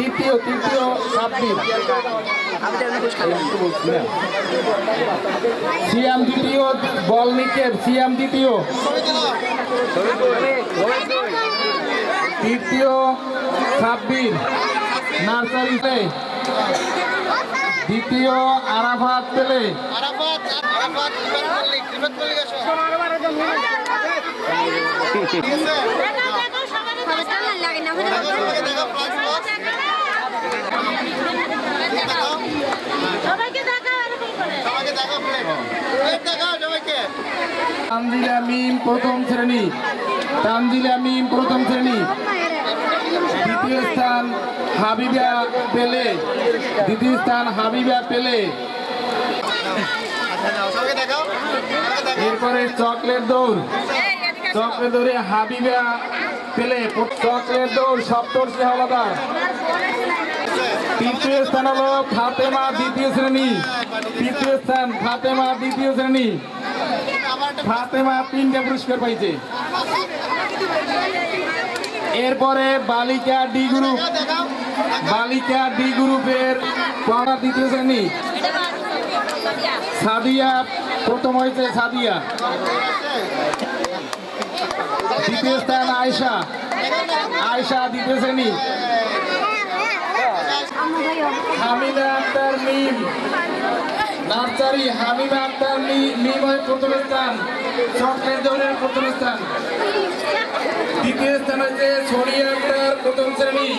তৃতীয় সাব্বির, সিয়াম দ্বিতীয়, বল নিক্ষেপ সিয়াম দ্বিতীয়, তৃতীয় সাব্বির নার্সারিতে, দ্বিতীয় আরাফাত পেলে, তানজিলা মিম প্রথম শ্রেণী, তানজিলা মিম প্রথম শ্রেণী, দ্বিতীয় স্থান হাবিবা পেলে, দ্বিতীয় স্থান হাবিবা পেলে। এরপরে চকলেট দৌড়, চকলেট দৌড়ে হাবিবা পেলে, চকলেট দৌড় সপ্তর্ষি হাওলাদার। তৃতীয় স্থান হলো ফাতেমা দ্বিতীয় শ্রেণী, তৃতীয় স্থান ফাতেমা দ্বিতীয় শ্রেণী, ফাতেমা 3টে পুরস্কার পাইছে। এরপরে বালিকা ডি গ্রুপ, বালিকা ডি গ্রুপের পড়া দ্বিতীয় শ্রেণী সাদিয়া প্রথম হয়েছে, সাদিয়া। দ্বিতীয় স্থান আয়শা, আয়শা দ্বিতীয় শ্রেণী। হামিদা আক্তার মিম নার্সারি, হামিদা আক্তার মিম হয় প্রথম স্থান, চকলেট দৌড়ের প্রথম স্থান। দ্বিতীয় স্থান হয়েছে সোনিয়া আক্তার প্রথম শ্রেণী,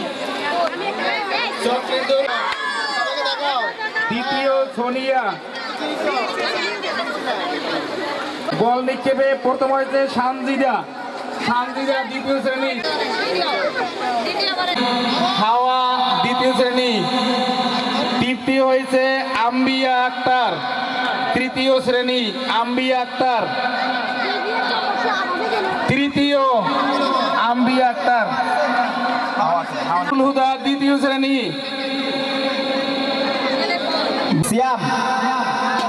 চকলেট দৌড়। দ্বিতীয় সোনিয়া। বল নিক্ষেপে প্রথম হয়েছে সানজিদা, সানজিদা দ্বিতীয় শ্রেণী। হাওয়া দ্বিতীয় শ্রেণী। তৃতীয় হয়েছে আম্বিয়া আক্তার, তৃতীয় শ্রেণী আম্বিয়া আক্তার, তৃতীয় আম্বিয়া আক্তার। হুদা দ্বিতীয় শ্রেণী। সিয়াম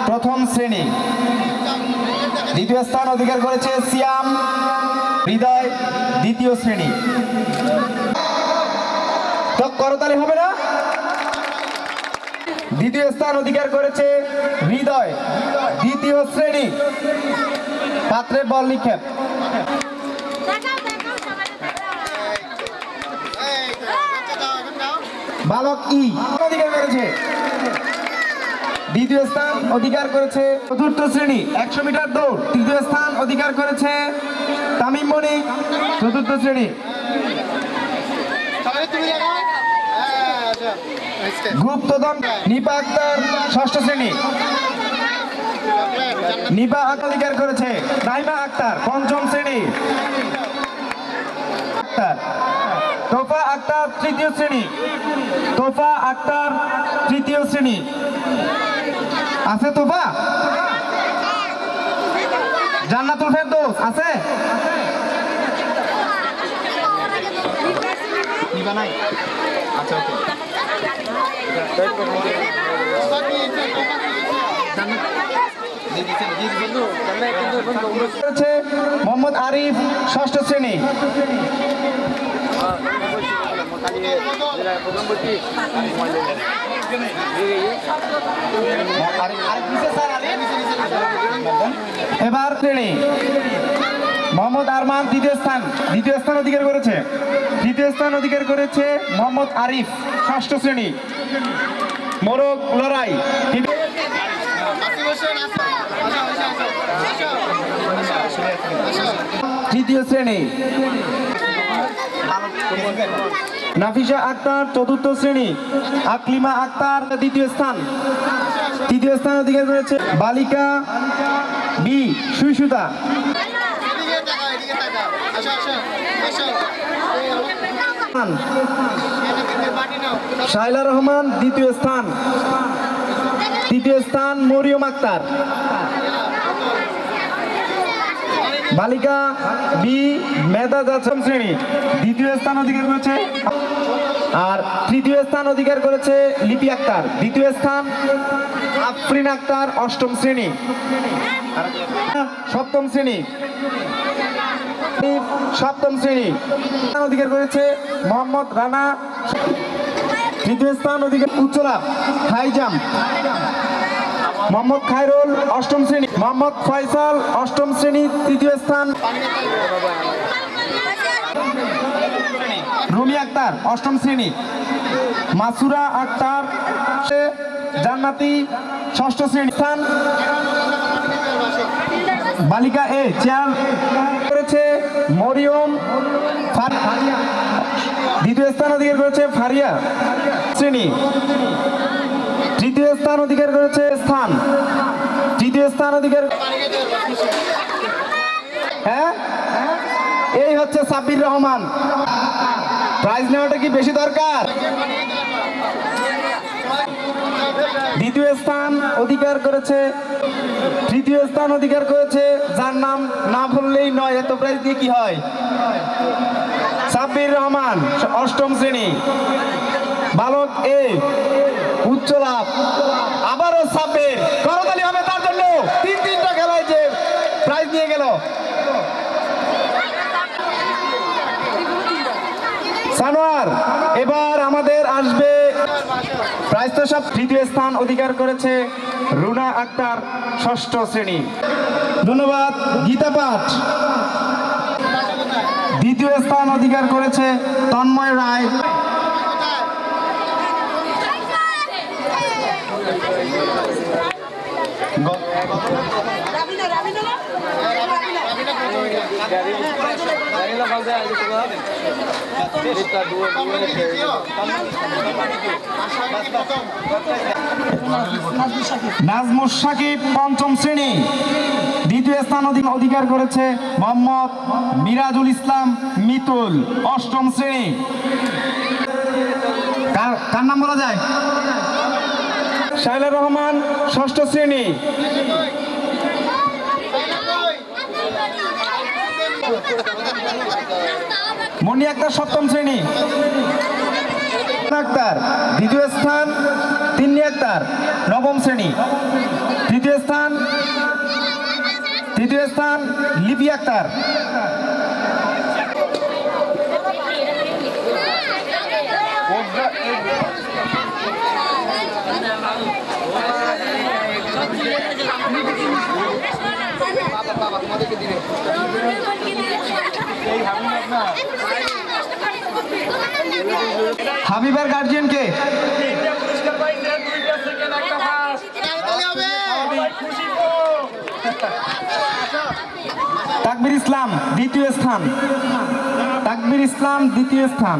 প্রথম শ্রেণী, দ্বিতীয় স্থান অধিকার করেছে সিয়াম। হৃদয় দ্বিতীয় শ্রেণী। তো করতালি হবে না? দ্বিতীয় স্থান অধিকার করেছে হৃদয় দ্বিতীয় শ্রেণী। পাত্রে বল নিক্ষেপ। বালক ই অধিকার করেছে, দ্বিতীয় স্থান অধিকার করেছে চতুর্থ শ্রেণী 100 মিটার দৌড়। তৃতীয় স্থান অধিকার করেছে তামিম মনি চতুর্থ শ্রেণী। গুপ্তধন নিপা আক্তার ষষ্ঠ শ্রেণী, নিপা অধিকার করেছে নাইমা আক্তার পঞ্চম শ্রেণী। তোফা আক্তার তৃতীয় শ্রেণী, তোফা আক্তার তৃতীয় শ্রেণী। আছে তোফা? জান্নাতুল ফেরদৌস আছে? নিবা নাই? আচ্ছা ওকে। মোহাম্মদ আরিফ ষষ্ঠ শ্রেণী। এবার শ্রেণী মোহাম্মদ আরমান দ্বিতীয় স্থান, দ্বিতীয় স্থান অধিকার করেছে। তৃতীয় স্থান অধিকার করেছে মোহাম্মদ আরিফ ষষ্ঠ শ্রেণী। মোরগ লড়াই তৃতীয় শ্রেণী। নাফিসা আক্তার চতুর্থ শ্রেণী। আকলিমা আক্তার দ্বিতীয় স্থান, তৃতীয় স্থান অধিকার করেছে বালিকা বি সুইসুতা। শাইলা রহমান দ্বিতীয় স্থান, তৃতীয় স্থান মরিয়ম আক্তার। বালিকা বি মেধা দশম শ্রেণী দ্বিতীয় স্থান অধিকার করেছে, আর তৃতীয় স্থান অধিকার করেছে লিপি আক্তার। দ্বিতীয় স্থান আফরিন আক্তার অষ্টম শ্রেণী। সপ্তম শ্রেণী সপ্তম শ্রেণী অধিকার করেছে মোহাম্মদ রানা। তৃতীয় স্থান অধিকার উচ্চলাভ হাই জাম্প মোহাম্মদ খায়রুল অষ্টম শ্রেণী, মোহাম্মদ ফয়সাল অষ্টম শ্রেণী তৃতীয় স্থান, রুমি আক্তার অষ্টম শ্রেণী, মাসুরা আক্তার জান্নাতি ষষ্ঠ শ্রেণী স্থান, বালিকা এ চেয়ার করেছে মরিয়ম দ্বিতীয় স্থান অধিকার করেছে ফারিয়া শ্রেণী, তৃতীয় স্থান অধিকার করেছে তৃতীয় স্থান অধিকার হ্যাঁ এই হচ্ছে সাব্বির রহমান। প্রাইজ নেওয়াটা কি বেশি দরকার? দ্বিতীয় স্থান অধিকার করেছে, তৃতীয় স্থান অধিকার করেছে যার নাম না বললেই নয়, এত প্রাইজ দিয়ে কি হয়? সাব্বির রহমান অষ্টম শ্রেণী, বালক এ উচ্চ লাভ। আবারও সাব্বির, করতালি হবে তার জন্য। তিনটা খেলায় যে প্রাইজ নিয়ে গেল। সানোয়ার এবার আমাদের আসবে প্রাইজ তো সব। তৃতীয় স্থান অধিকার করেছে রুনা আক্তার ষষ্ঠ শ্রেণী। ধন্যবাদ। গীতা পাঠ দ্বিতীয় স্থান অধিকার করেছে তন্ময় রায়। নাজমুস সাকিব পঞ্চম শ্রেণী, দ্বিতীয় স্থান অধিকার করেছে মোহাম্মদ মিরাজুল ইসলাম মিতুল অষ্টম শ্রেণী। কার নাম বলা যায়? শাইলা রহমান ষষ্ঠ শ্রেণী। মনি আক্তার সপ্তম শ্রেণী। আক্তার দ্বিতীয় স্থান, তিন্নি আক্তার নবম শ্রেণী। তৃতীয় স্থান লিপি আক্তার। হাবিবার গার্জিয়ানকে তাকবীর ইসলাম দ্বিতীয় স্থান,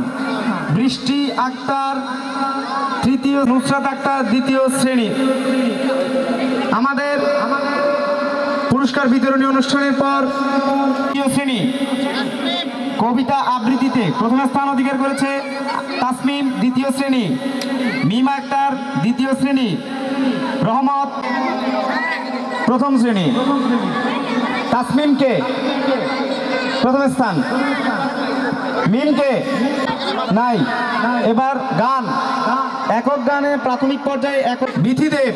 বৃষ্টি আক্তার তৃতীয়, নুসরাত আক্তার দ্বিতীয় শ্রেণী। আমাদের পুরস্কার বিতরণী অনুষ্ঠানের পর তৃতীয় শ্রেণী কবিতা আবৃত্তিতে প্রথম স্থান অধিকার করেছে তাসমিম দ্বিতীয় শ্রেণী, মিমা আক্তার দ্বিতীয় শ্রেণী, রহমত প্রথম শ্রেণী। তাসমিমকে প্রথম স্থান, মিমকে নাই। এবার গান, একক গানে প্রাথমিক পর্যায়ে বিথিদেব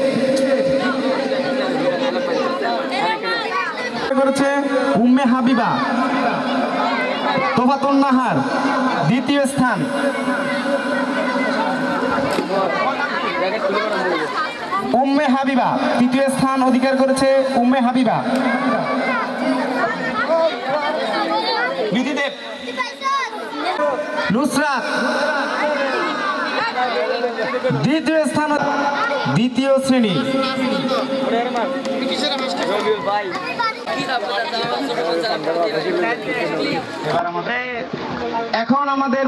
করেছে উম্মে হাবিবা, তোফাতুন নাহার দ্বিতীয় স্থান, উম্মে হাবিবা তৃতীয় স্থান অধিকার করেছে উম্মে হাবিবা। বিধিদেব, নুসরাত দ্বিতীয় স্থান, দ্বিতীয় শ্রেণী। এখন আমাদের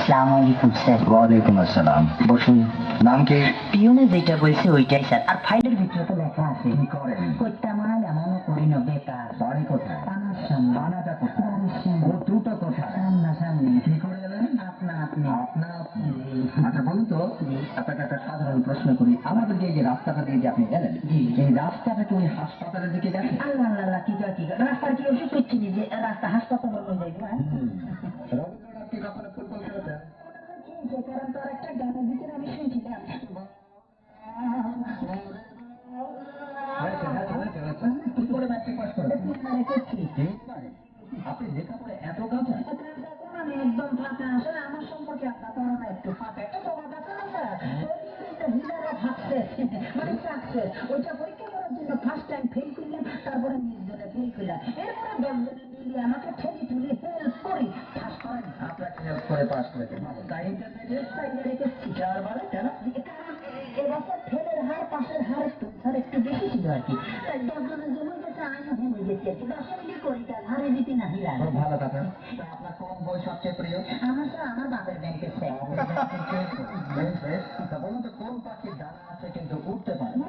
আসসালামু আলাইকুম স্যার। ওয়ালাইকুম আসসালাম। বসুন। নাম কি? পিয়নে যেটা বলছে ওইটাই স্যার, আর ফাইলের ভিতরে তো লেখা আছে। কি করেন? করতে মাল এমনও করি না বেকার। বাড়ি কোথায়? আমার সামনে। বানাটা কোথায়? বাড়ির সামনে। ও দুটো কোথায়? সামনা সামনি। কি করে এলেন? আপনা আপনি। আপনা আপনি। আচ্ছা বলুন তো, আপনাকে একটা সাধারণ প্রশ্ন করি। আমাদের যে যে রাস্তাটা দিয়ে যে আপনি গেলেন, এই রাস্তাটা কি ওই হাসপাতালের দিকে গেছে? আল্লাহ আল্লাহ আল্লাহ, কি কয় কি কয়? রাস্তার কি ওষুধ হচ্ছে নি যে রাস্তা হাসপাতাল হয়ে যাইব? রবীন্দ্রনাথ কি কখনো ফুটবল খেলেছেন? কারণ তার একটা গানের ভিতরে আমি শুনছিলাম। ফুটবলে ম্যাট্রিক পাস করেছেন? মানে করছি তিনবারে? আপনি লেখাপড়ে এত কাঁচা? আমি একদম ফাঁকা। আসলে আমার সম্পর্কে আপনার ধারণা একটু ফাঁকা। একটা জবাব আছে না স্যার? হিলার সাকসেস মানে সাকসেস। ওইটা পরীক্ষা করার জন্য ফার্স্ট টাইম ফেল করলাম, তারপরে নির্জনে ফেল করলাম, এরপরে 10 জনে মিলিয়ে আমাকে ঠেলি ঠুলি হেল্প করি পাস করেন। আপনাকে হেল্প করে পাস করেছেন? তাই ইন্টারমিডিয়েট সাইডে রেখেছি। চার বারে কেন? এবছর ফেলের হার পাশের হার স্যার একটু বেশি ছিল আর কি। তাই 10 জনের জমে গেছে, আমিও জমে গেছি আর কি। 10 মিনিট করি তার হারে জিতি না হিলা। খুব ভালো কথা। তা আপনার কোন বই সবচেয়ে প্রিয়? আমার স্যার আমার বাপের ব্যাংকের স্যার। বেশ বেশ। তা বলুন তো, কোন পাখির ডানা আছে কিন্তু উঠতে পারে না?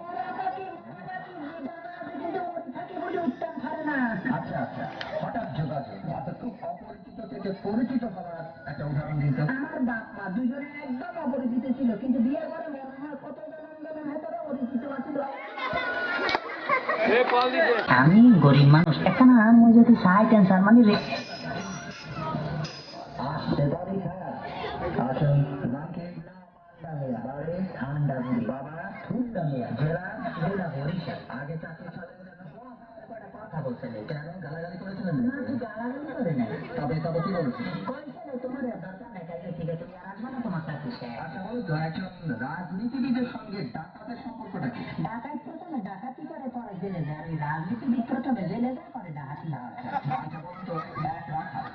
আচ্ছা আচ্ছা, হঠাৎ যোগাযোগ, অর্থাৎ খুব অপরিচিত থেকে পরিচিত হওয়ার একটা উদাহরণ দিন তো। আমার বাপ মা দুজনে একদম অপরিচিত ছিল, কিন্তু বিয়ের পরে মনে হয় কত জনের ভেতরে পরিচিত ছিল। আমি গরিব মানুষ, এখানে আমি যদি সাহায্য ক্যান্সার মানে আসতে পারি স্যার? আসুন। নাম কি? বাড়ি? ঠান্ডা বুড়ি। বাবা? ঠুন্ডা মেয়া। জেলা? জেলা বরিশাল। আগে চাকরি ছাড়েন কেন? কথা বলছেন কেন গালাগালি করেছিলেন? না, তুই গালাগালি করে নাই। তবে তবে কি বলেছেন? কইছে না তোমার দরকার নাই, তাই ঠিক আছে, তুমি আর আসবে না, তোমার চাকরি শেষ। আচ্ছা বলুন তো, একজন রাজনীতিবিদের সঙ্গে ডাকাতের সম্পর্কটা কি? ডাকাত প্রথমে ডাকাতি করে পরে জেলে যায়, আর এই রাজনীতিবিদ প্রথমে জেলে যায় পরে ডাকাতি না। আচ্ছা বলুন তো, এক রাখাল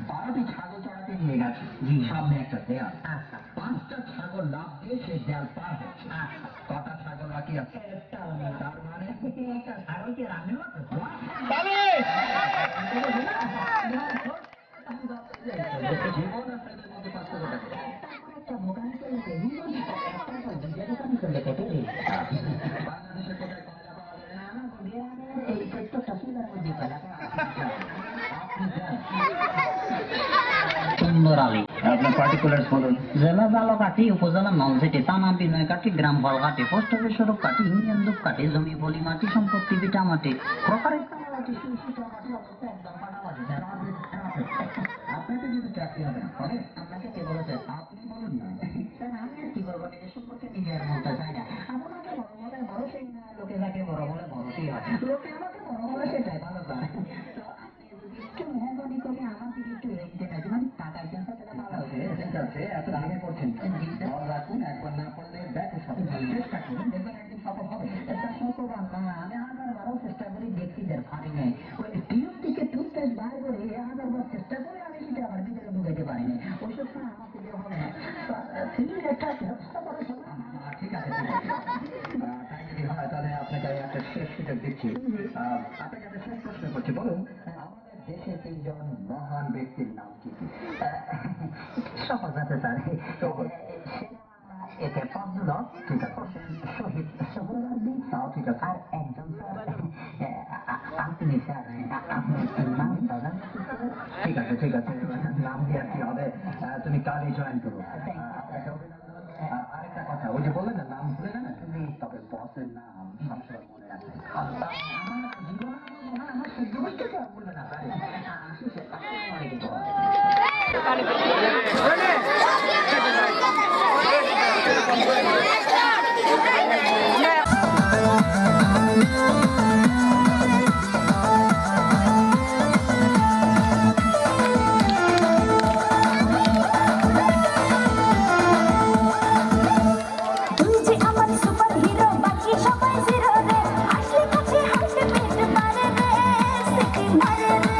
12টি ছাগল চড়াতে নিয়ে গেছে, সামনে একটা দেয়াল। আচ্ছা 5টা ছাগল লাফ দিয়ে সে দেয়াল পার হচ্ছে। আচ্ছা। কটা ছাগল বাকি আছে? একটাও না। তার মানে একটা ছাগলকে রান্না করতে জীবন আর প্রেমের মধ্যে পার্থক্যটা কি? একটা দোকান করলে একটা করে দুইটা দোকান করলে কত রে? বাংলাদেশের কোথায় কয়লা পাওয়া যায়? আমার গ্রামের এই প্রত্যেকটা সুন্দর মধ্যে পেলা আপনি যান। সুন্দর আলী। আপনার পার্টিকুলার্স বলুন। জেলা জালকাঠি, উপজেলা নলছিটি, থানা বিনয়কাঠি, গ্রাম ফলকাঠি, পোস্ট অফিস সড়ককাঠি, ইউনিয়ন দুপকাঠি, জমি পলি মাটি, সম্পত্তি বিটা মাটি, প্রকারের কামাটি, সুশীত মাটি, অবস্থা একদম পাটামাটি। আপনাকে যদি চাকরি হবে না, হবে? আপনাকে কে বলেছে? আপনি বলুন না। স্যার, আমি আর কি করবো, নিজের সম্পর্কে নিজের মনটা চাই না। আপনাকে বড় বলে বড় সেই না, লোকে যাকে বড় বলে বড় সেই হয়। লোকে আমাকে বড় বলে সেটাই ভালো পায়। তো আপনি যদি একটু মেহরবানি করে আমার দিকে একটু রেখে দেন, মানে টাকার জন্য সেটা ভালো হবে। ঠিক আছে, এত ভেঙে পড়ছেন কেন? মনে রাখুন, একবার না পারলে ব্যাকে সফল হবে। চেষ্টা করুন, দেখবেন একদিন সফল হবে। এটা সত্যবান না, আমি হাজার বারো চেষ্টা করি, দেখছি যে পারি নাই। ওই টিউব থেকে টুথপেস্ট বার করে হাজার বার চেষ্টা করে আমি সেটা আবার ভিতরে ঢুকাইতে পারি না। ওইসব সময় আমাকে দিয়ে হবে না। তিনি একটা ব্যবস্থা করে ফেলুন। ঠিক আছে, ঠিক আছে। তাই যদি হয় তাহলে আপনাকে আমি একটা শেষ সুযোগ দিচ্ছি। আপনাকে একটা শেষ প্রশ্ন করছি, বলুন আমাদের দেশে 3জন মহান ব্যক্তির নাম কি কি? সহজ আছে স্যার। এতে ফজল হক, ঠিক আছে। শহীদ সোহরাওয়ার্দী, তাও ঠিক আছে। আর একজন স্যার আপনি স্যার, আপনার নামটা জানেন কি স্যার? ঠিক আছে, ঠিক আছে। নাম দিয়ে আর কি হবে? তুমি কালই জয়েন করো। আপনাকে অভিনন্দন। আরেকটা কথা, ওই যে বললেন না, নাম ভুলে যান, তবে বসের নাম সবসময় মনে রাখবেন। আমার জীবন আমার সহ্য করতে তো আর বলবে না স্যার। আসি স্যার, আসসালামু আলাইকুম। তুই যে আমার সুপার হিরো, বাকি সবাই জিরো রে, আসলে কাছে হাসে পেট মারে রে, সিটি মারে রে।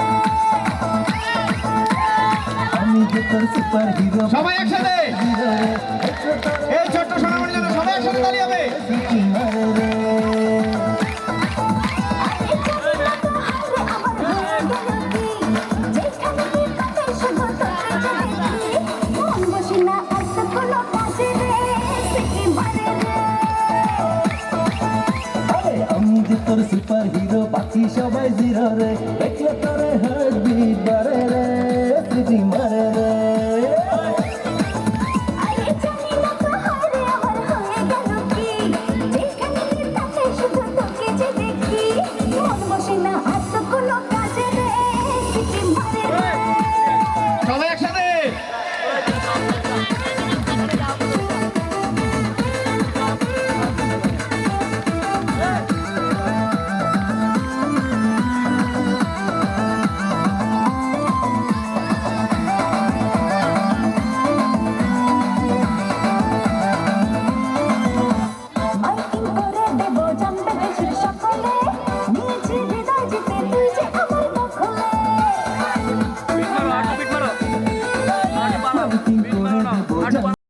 আমি যে তোর সুপার হিরো। সবাই একসাথে এই ছোট্ট সোনামণির জন্য সবাই একসাথে তালি হবে। আরে জানি না তো হাসলে আমার হয়ে গেল কি, যেখানে কি তাকাই শুধু তোকে দেখি, মন বসে না আর তো কোনো কাজে রে, সিটি মারে রে। আমি যে তোর সুপার হিরো, বাকি সবাই জিরো রে,